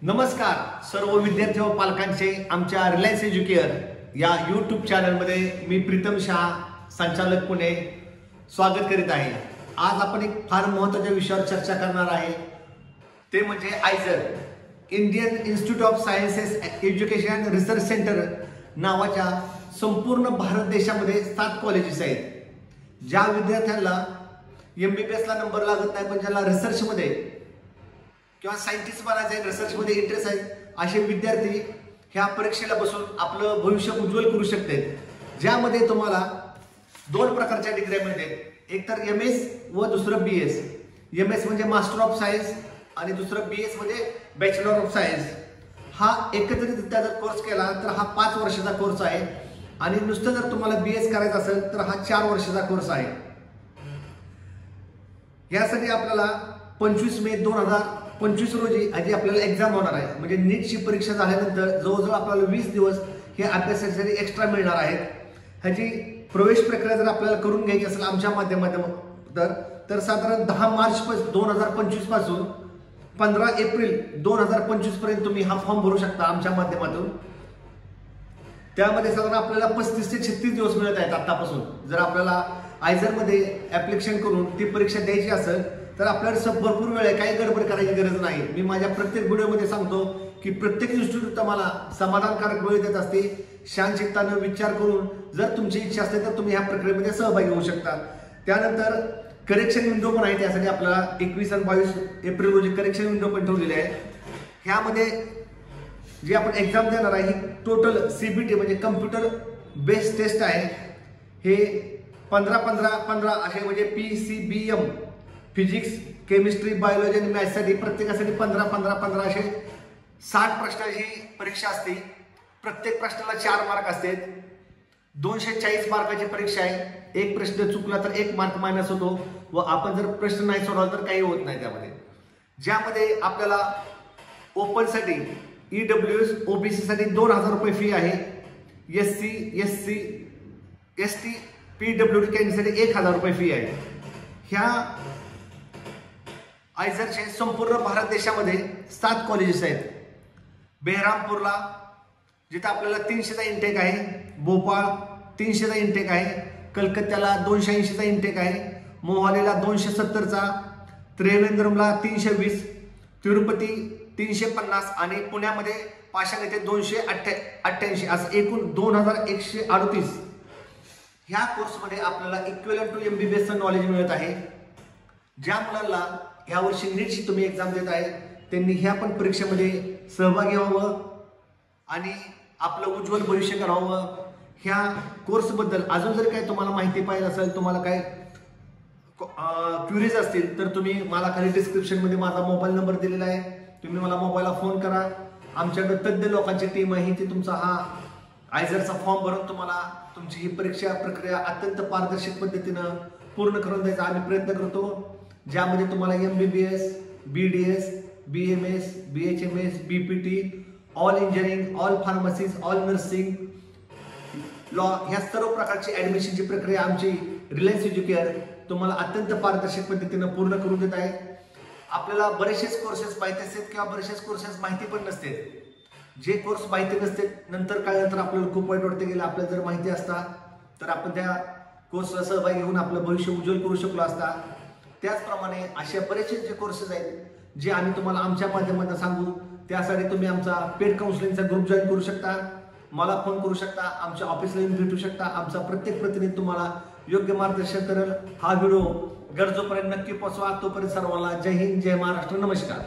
नमस्कार सर्व विद्यार्थी व पालकांचे आमच्या रिलायन्स एज्युकेअर या यूट्यूब चॅनलमध्ये मी प्रीतम शाह संचालक पुणे स्वागत करीत आहे। आज आपण एक फार महत्त्वाच्या विषयावर चर्चा करणार आहे, ते म्हणजे IISER Indian Institute of Sciences Education and Research Centre नावाच्या संपूर्ण भारत देशामध्ये 7 कॉलेजेस आहेत। ज्या विद्यार्थ्यांना MBBS ला नंबर लागत नाही पण ज्याला रिसर्च मध्ये किंवा सायंटिस्ट बनायचं आहे, रिसर्च मध्ये इंटरेस्ट आहे, असे विद्यार्थी ह्या परीक्षेला बसून आपलं भविष्य उज्ज्वल करू शकतात। ज्यामध्ये तुम्हाला 2 प्रकारच्या डिग्र्या मिळतात, एक तर MS व दुसरं BS। MS म्हणजे मास्टर ऑफ सायन्स आणि दुसरं BS म्हणजे बॅचलर ऑफ सायन्स। हा एकत्रितरित्या जर कोर्स केला तर हा 5 वर्षाचा कोर्स आहे आणि नुसतं जर तुम्हाला BS करायचं असेल तर हा 4 वर्षाचा कोर्स आहे। यासाठी आपल्याला 25 मे 2025 रोजी आधी आपल्याला एक्झाम होणार आहे। म्हणजे नीटची परीक्षा झाल्यानंतर जवळजवळ आपल्याला 20 दिवस हे अभ्यासासाठी एक्स्ट्रा मिळणार आहेत। ह्याची प्रवेश प्रक्रिया जर आपल्याला करून घ्यायची असेल आमच्या माध्यमातून तर साधारण 10 मार्च 2025 पासून 15 एप्रिल 2025 पर्यंत तुम्ही हा फॉर्म भरू शकता आमच्या माध्यमातून। त्यामध्ये साधारण आपल्याला 35 ते 36 दिवस मिळत आहेत आतापासून। जर आपल्याला आयझर मध्ये ऍप्लिकेशन करून ती परीक्षा द्यायची असेल तर आपल्याला भरपूर वेळ आहे, काही गडबड करायची गरज नाही। मी माझ्या प्रत्येक व्हिडिओमध्ये सांगतो की प्रत्येक इन्स्टिट्यूट तुम्हाला समाधानकारक वेळ देत असते। शांतचित्ताने विचार करून जर तुमची इच्छा असते तर तुम्ही ह्या प्रक्रियेमध्ये सहभागी होऊ शकता। त्यानंतर करेक्शन विंडो पण आहे, त्यासाठी आपल्याला 21 आणि 22 एप्रिल रोजी करेक्शन विंडो पण ठेवलेली आहे। ह्यामध्ये जी आपण एक्झाम देणार आहे ही टोटल CBT म्हणजे कम्प्युटर बेस्ड टेस्ट आहे। हे 15-15-15 असे म्हणजे PCBM फिजिक्स, केमिस्ट्री, बायोलॉजी आणि मॅथ्ससाठी प्रत्येकासाठी 15-15-15 असे 60 प्रश्नाची परीक्षा असते। प्रत्येक प्रश्नाला 4 मार्क असतात। 240 मार्काची परीक्षा आहे। एक प्रश्न चुकला तर 1 मार्क मायनस होतो व आपण जर प्रश्न नाही सोडवला तर काही होत नाही त्यामध्ये। ज्यामध्ये आपल्याला ओपन साठी EWS OBC साठी 2000 रुपये फी आहे। SC SC ST PWD कॅन्डिडेटसाठी 1000 रुपये फी आहे। ह्या आयझरचे संपूर्ण भारत देशामध्ये 7 कॉलेजेस आहेत। बेहरामपूरला जिथे आपल्याला 300चा इंटेक आहे, भोपाळ 300चा इंटेक आहे, कलकत्त्याला 280चा इंटेक आहे, मोहालीला 270चा, त्रिवेंद्रमला 320, तिरुपती 350 आणि पुण्यामध्ये पाषाण येथे 288 असं एकूण 2138। ह्या कोर्समध्ये आपल्याला इक्विव्हॅलंट टू MBBS चं नॉलेज मिळत आहे। ज्या मुलांना यावर्षी नीटची तुम्ही एक्झाम देत आहे त्यांनी ह्या पण परीक्षेमध्ये सहभागी व्हावं आणि आपलं उज्ज्वल भविष्य करावं। ह्या कोर्सबद्दल अजून जर काही तुम्हाला माहिती पाहिजे असेल, तुम्हाला काय क्युरीज असतील तर तुम्ही मला खाली डिस्क्रिप्शनमध्ये माझा मोबाईल नंबर दिलेला आहे, तुम्ही मला मोबाईलला फोन करा। आमच्याकडे तज्ञ लोकांची टीम आहे, ती तुमचा हा आयझरचा फॉर्म भरून तुम्हाला तुमची ही परीक्षा प्रक्रिया अत्यंत पारदर्शक पद्धतीनं पूर्ण करून द्यायचा आम्ही प्रयत्न करतो। ज्यामध्ये तुम्हाला MBBS, BDS, BMS, BHMS, BPT, all engineering, all pharmacies, all nursing, law ह्या सर्व प्रकारची ऍडमिशनची प्रक्रिया आमची रिलायन्स एज्युकेअर तुम्हाला अत्यंत पारदर्शक पद्धतीनं पूर्ण करून देत आहे। आपल्याला बरेचसेच कोर्सेस माहिती असतात किंवा बरेचसेच कोर्सेस माहिती पण नसते। जे कोर्स माहिती नसते नंतर कळल्यानंतर आपल्याला खूप वाईट वाटते गेलं, आपल्याला जर माहिती असता तर आपण त्या कोर्सला सहभागी होऊन आपलं भविष्य उज्ज्वल करू शकलो असता। त्याचप्रमाणे अशा बरेचसे जे कोर्सेस आहेत जे आम्ही तुम्हाला आमच्या माध्यमातून सांगू, त्यासाठी तुम्ही आमचा पेड काउन्सिलिंगचा ग्रुप जॉईन करू शकता, मला फोन करू शकता, आमच्या ऑफिसला येऊन भेटू शकता। आमचा प्रत्येक प्रतिनिधी तुम्हाला योग्य मार्गदर्शन करेल। हा व्हिडिओ गरजोपर्यंत नक्की पोहोचवा। तोपर्यंत सर्वांना जय हिंद, जय महाराष्ट्र, नमस्कार।